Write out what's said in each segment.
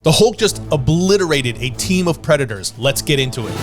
The Hulk just obliterated a team of Predators. Let's get into it.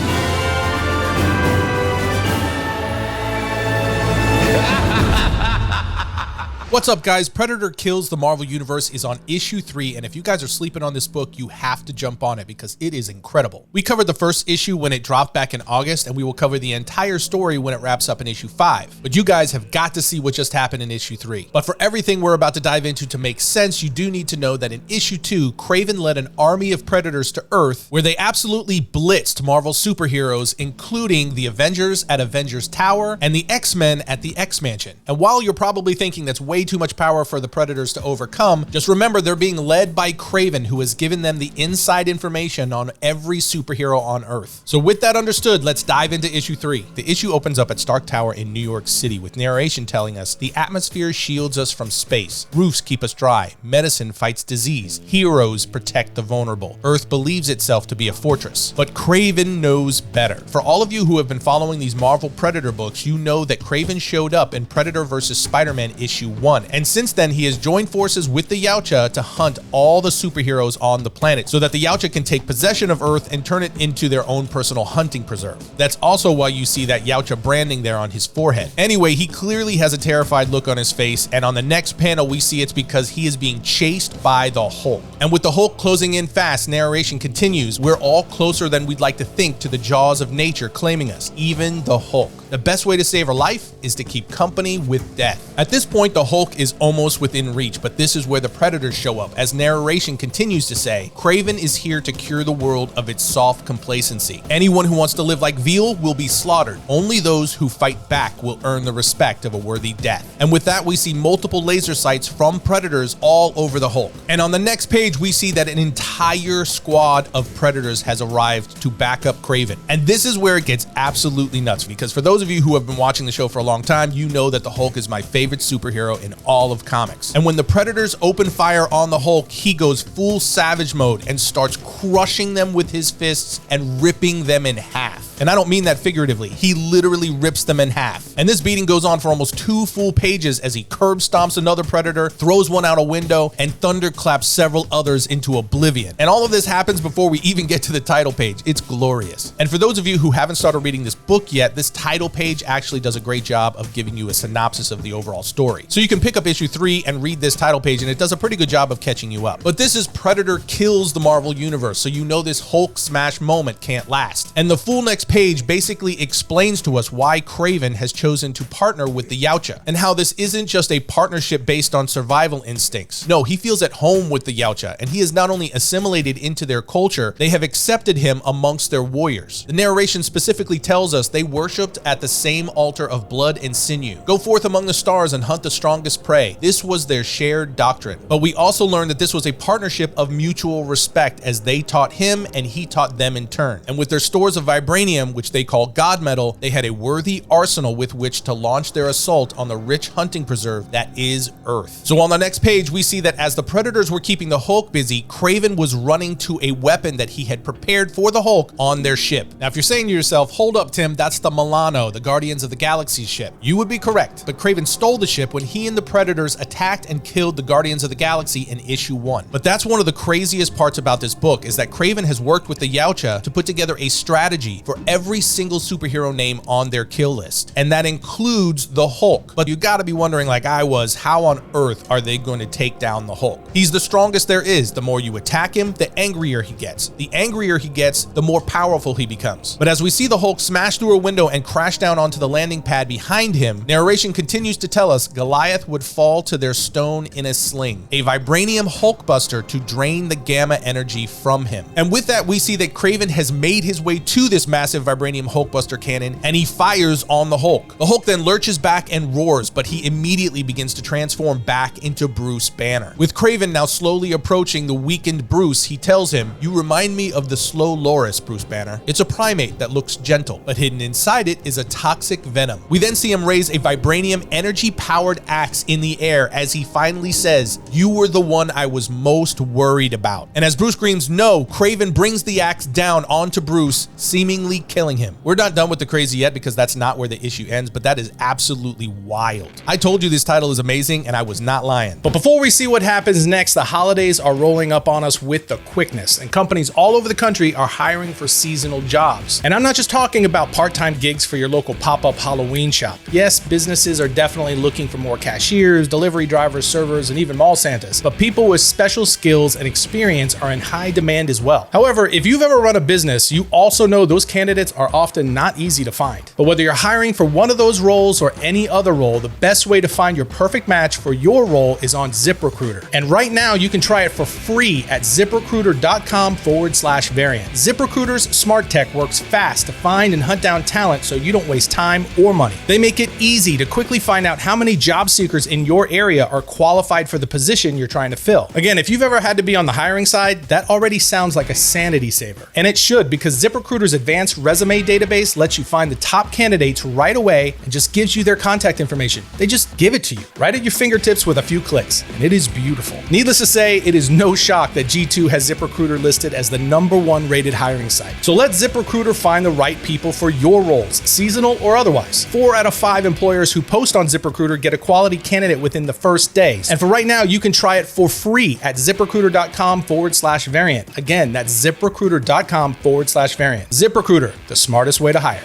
What's up, guys? Predator Kills the Marvel Universe is on issue 3, and if you guys are sleeping on this book, you have to jump on it because it is incredible. We covered the first issue when it dropped back in August, and we will cover the entire story when it wraps up in issue 5. But you guys have got to see what just happened in issue 3. But for everything we're about to dive into to make sense, you do need to know that in issue 2, Kraven led an army of Predators to Earth where they absolutely blitzed Marvel superheroes, including the Avengers at Avengers Tower and the X-Men at the X-Mansion. And while you're probably thinking that's way too much power for the Predators to overcome, just remember they're being led by Kraven, who has given them the inside information on every superhero on Earth. So with that understood, let's dive into issue 3. The issue opens up at Stark Tower in New York City with narration telling us the atmosphere shields us from space, roofs keep us dry, medicine fights disease, heroes protect the vulnerable, Earth believes itself to be a fortress. But Kraven knows better. For all of you who have been following these Marvel Predator books, you know that Kraven showed up in Predator vs. Spider-Man issue 1. And since then, he has joined forces with the Yautja to hunt all the superheroes on the planet so that the Yautja can take possession of Earth and turn it into their own personal hunting preserve. That's also why you see that Yautja branding there on his forehead. Anyway, he clearly has a terrified look on his face, and on the next panel, we see it's because he is being chased by the Hulk. And with the Hulk closing in fast, narration continues, we're all closer than we'd like to think to the jaws of nature claiming us, even the Hulk. The best way to save a life is to keep company with death. At this point, the Hulk is almost within reach, but this is where the Predators show up, as narration continues to say, Kraven is here to cure the world of its soft complacency. Anyone who wants to live like veal will be slaughtered. Only those who fight back will earn the respect of a worthy death. And with that, we see multiple laser sights from Predators all over the Hulk. And on the next page, we see that an entire squad of Predators has arrived to back up Kraven. And this is where it gets absolutely nuts, because for those of you who have been watching the show for a long time, you know that the Hulk is my favorite superhero in all of comics. And when the Predators open fire on the Hulk, he goes full savage mode and starts crushing them with his fists and ripping them in half. And I don't mean that figuratively. He literally rips them in half. And this beating goes on for almost 2 full pages as he curb stomps another Predator, throws one out a window, and thunderclaps several others into oblivion. And all of this happens before we even get to the title page. It's glorious. And for those of you who haven't started reading this book yet, this title page actually does a great job of giving you a synopsis of the overall story. So you can pick up issue 3 and read this title page, and it does a pretty good job of catching you up. But this is Predator Kills the Marvel Universe, so you know this Hulk smash moment can't last. And the full next page basically explains to us why Kraven has chosen to partner with the Yautja, and how this isn't just a partnership based on survival instincts. No, he feels at home with the Yautja, and he is not only assimilated into their culture, they have accepted him amongst their warriors. The narration specifically tells us they worshipped at the same altar of blood and sinew. Go forth among the stars and hunt the strongest prey. This was their shared doctrine. But we also learned that this was a partnership of mutual respect, as they taught him and he taught them in turn. And with their stores of vibranium, which they call God Metal, they had a worthy arsenal with which to launch their assault on the rich hunting preserve that is Earth. So on the next page, we see that as the Predators were keeping the Hulk busy, Kraven was running to a weapon that he had prepared for the Hulk on their ship. Now, if you're saying to yourself, hold up, Tim, that's the Milano, the Guardians of the Galaxy ship, you would be correct. But Kraven stole the ship when he and the Predators attacked and killed the Guardians of the Galaxy in issue 1. But that's one of the craziest parts about this book, is that Kraven has worked with the Yautja to put together a strategy for every single superhero name on their kill list. And that includes the Hulk. But you gotta be wondering, like I was, how on earth are they going to take down the Hulk? He's the strongest there is. The more you attack him, the angrier he gets. The angrier he gets, the more powerful he becomes. But as we see the Hulk smash through a window and crash down onto the landing pad behind him, narration continues to tell us Goliath would fall to their stone in a sling, a vibranium Hulkbuster to drain the gamma energy from him. And with that, we see that Kraven has made his way to this massive vibranium Hulkbuster cannon, and he fires on the Hulk. The Hulk then lurches back and roars, but he immediately begins to transform back into Bruce Banner. With Kraven now slowly approaching the weakened Bruce, he tells him, "You remind me of the slow loris, Bruce Banner. It's a primate that looks gentle, but hidden inside it is a toxic venom." We then see him raise a vibranium energy-powered axe in the air as he finally says, "You were the one I was most worried about." And as Bruce screams no, Kraven brings the axe down onto Bruce, seemingly keep killing him. We're not done with the crazy yet because that's not where the issue ends, but that is absolutely wild. I told you this title is amazing and I was not lying. But before we see what happens next, the holidays are rolling up on us with the quickness, and companies all over the country are hiring for seasonal jobs. And I'm not just talking about part-time gigs for your local pop-up Halloween shop. Yes, businesses are definitely looking for more cashiers, delivery drivers, servers, and even mall Santas, but people with special skills and experience are in high demand as well. However, if you've ever run a business, you also know those candidates are often not easy to find. But whether you're hiring for one of those roles or any other role, the best way to find your perfect match for your role is on ZipRecruiter. And right now you can try it for free at ZipRecruiter.com/variant. ZipRecruiter's smart tech works fast to find and hunt down talent so you don't waste time or money. They make it easy to quickly find out how many job seekers in your area are qualified for the position you're trying to fill. Again, if you've ever had to be on the hiring side, that already sounds like a sanity saver. And it should, because ZipRecruiter's advanced resume database lets you find the top candidates right away and just gives you their contact information. They just give it to you right at your fingertips with a few clicks, and it is beautiful. Needless to say, it is no shock that G2 has ZipRecruiter listed as the #1 rated hiring site. So let ZipRecruiter find the right people for your roles, seasonal or otherwise. 4 out of 5 employers who post on ZipRecruiter get a quality candidate within the first days. And for right now, you can try it for free at ZipRecruiter.com/variant. Again, that's ZipRecruiter.com/variant. ZipRecruiter, the smartest way to hire.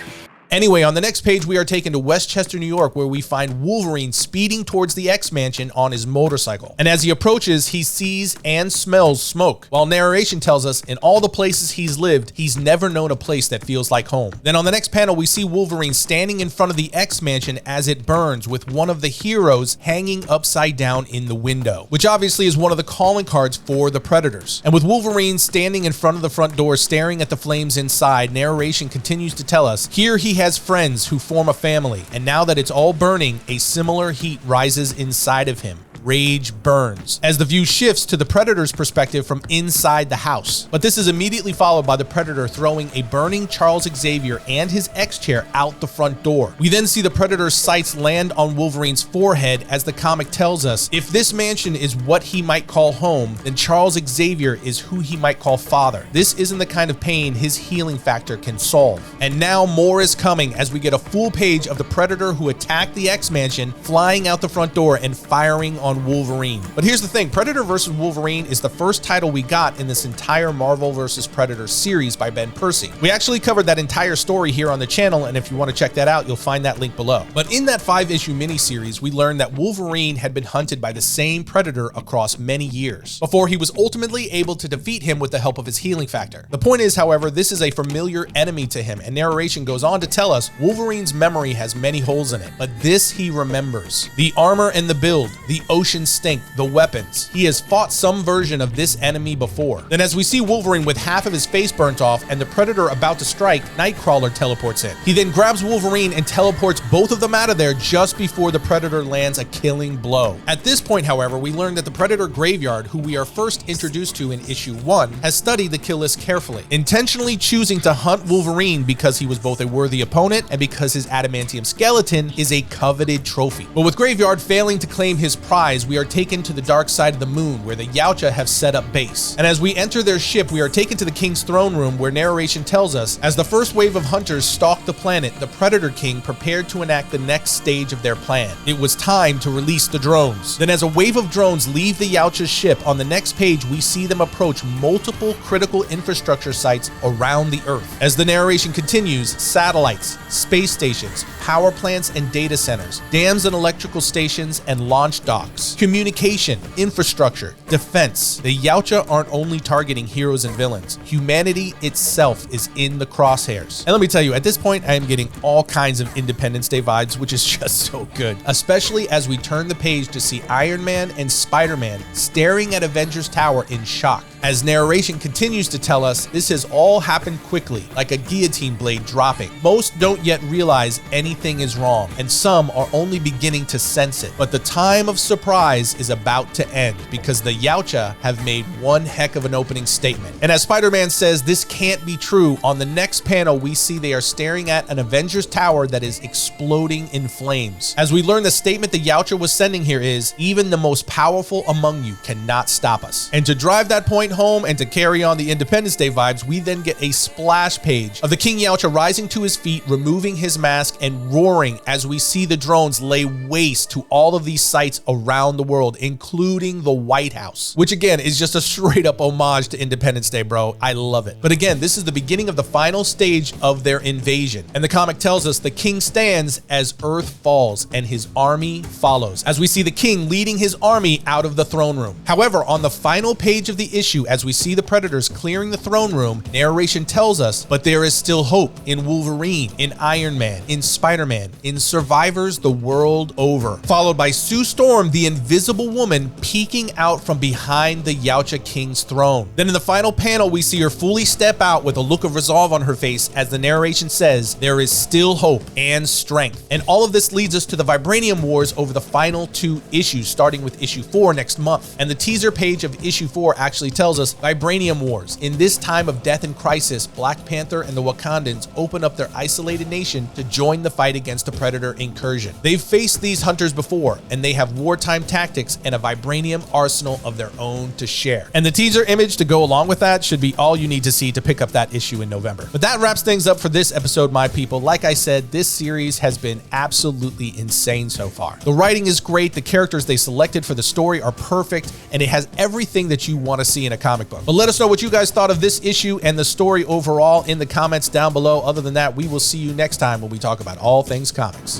Anyway, on the next page, we are taken to Westchester, New York, where we find Wolverine speeding towards the X-Mansion on his motorcycle. And as he approaches, he sees and smells smoke, while narration tells us in all the places he's lived, he's never known a place that feels like home. Then on the next panel, we see Wolverine standing in front of the X-Mansion as it burns, with one of the heroes hanging upside down in the window, which obviously is one of the calling cards for the Predators. And with Wolverine standing in front of the front door staring at the flames inside, narration continues to tell us here he has friends who form a family, and now that it's all burning, a similar heat rises inside of him. Rage burns, as the view shifts to the Predator's perspective from inside the house. But this is immediately followed by the Predator throwing a burning Charles Xavier and his X-chair out the front door. We then see the Predator's sights land on Wolverine's forehead, as the comic tells us if this mansion is what he might call home, then Charles Xavier is who he might call father. This isn't the kind of pain his healing factor can solve. And now more is coming, as we get a full page of the Predator who attacked the X-Mansion flying out the front door and firing on Wolverine. But here's the thing, Predator vs. Wolverine is the first title we got in this entire Marvel vs. Predator series by Ben Percy. We actually covered that entire story here on the channel, and if you want to check that out, you'll find that link below. But in that 5-issue miniseries, we learned that Wolverine had been hunted by the same Predator across many years, before he was ultimately able to defeat him with the help of his healing factor. The point is, however, this is a familiar enemy to him, and narration goes on to tell us Wolverine's memory has many holes in it, but this he remembers. The armor and the build, the ocean stink, the weapons. He has fought some version of this enemy before. Then as we see Wolverine with half of his face burnt off and the Predator about to strike, Nightcrawler teleports in. He then grabs Wolverine and teleports both of them out of there just before the Predator lands a killing blow. At this point, however, we learn that the Predator Graveyard, who we are first introduced to in issue 1, has studied the kill list carefully, intentionally choosing to hunt Wolverine because he was both a worthy opponent and because his adamantium skeleton is a coveted trophy. But with Graveyard failing to claim his prize, we are taken to the dark side of the moon, where the Yautja have set up base. And as we enter their ship, we are taken to the King's throne room, where narration tells us, as the first wave of hunters stalked the planet, the Predator King prepared to enact the next stage of their plan. It was time to release the drones. Then as a wave of drones leave the Yautja's ship, on the next page we see them approach multiple critical infrastructure sites around the Earth. As the narration continues, satellites, space stations, power plants and data centers, dams and electrical stations, and launch docks, communication, infrastructure, defense. The Yautja aren't only targeting heroes and villains. Humanity itself is in the crosshairs. And let me tell you, at this point, I am getting all kinds of Independence Day vibes, which is just so good, especially as we turn the page to see Iron Man and Spider-Man staring at Avengers Tower in shock. As narration continues to tell us, this has all happened quickly, like a guillotine blade dropping. Most don't yet realize anything is wrong, and some are only beginning to sense it. But the time of surprise is about to end, because the Yautja have made one heck of an opening statement. And as Spider-Man says this can't be true, on the next panel we see they are staring at an Avengers Tower that is exploding in flames. As we learn, the statement the Yautja was sending here is, even the most powerful among you cannot stop us. And to drive that point point home and to carry on the Independence Day vibes, we then get a splash page of the King Yaocha rising to his feet, removing his mask and roaring as we see the drones lay waste to all of these sites around the world, including the White House, which again is just a straight up homage to Independence Day, bro. I love it. But again, this is the beginning of the final stage of their invasion. And the comic tells us the king stands as Earth falls and his army follows, as we see the king leading his army out of the throne room. However, on the final page of the issue, as we see the Predators clearing the throne room, narration tells us, but there is still hope in Wolverine, in Iron Man, in Spider-Man, in survivors the world over. Followed by Sue Storm, the Invisible Woman, peeking out from behind the Yaocha King's throne. Then in the final panel, we see her fully step out with a look of resolve on her face as the narration says, there is still hope and strength. And all of this leads us to the Vibranium Wars over the final 2 issues, starting with issue 4 next month. And the teaser page of issue 4 actually tells us Vibranium Wars. In this time of death and crisis, Black Panther and the Wakandans open up their isolated nation to join the fight against the Predator incursion. They've faced these hunters before, and they have wartime tactics and a vibranium arsenal of their own to share. And the teaser image to go along with that should be all you need to see to pick up that issue in November. But that wraps things up for this episode, my people. Like I said, this series has been absolutely insane so far. The writing is great, the characters they selected for the story are perfect, and it has everything that you want to see in a comic book. But let us know what you guys thought of this issue and the story overall in the comments down below. Other than that, we will see you next time when we talk about all things comics.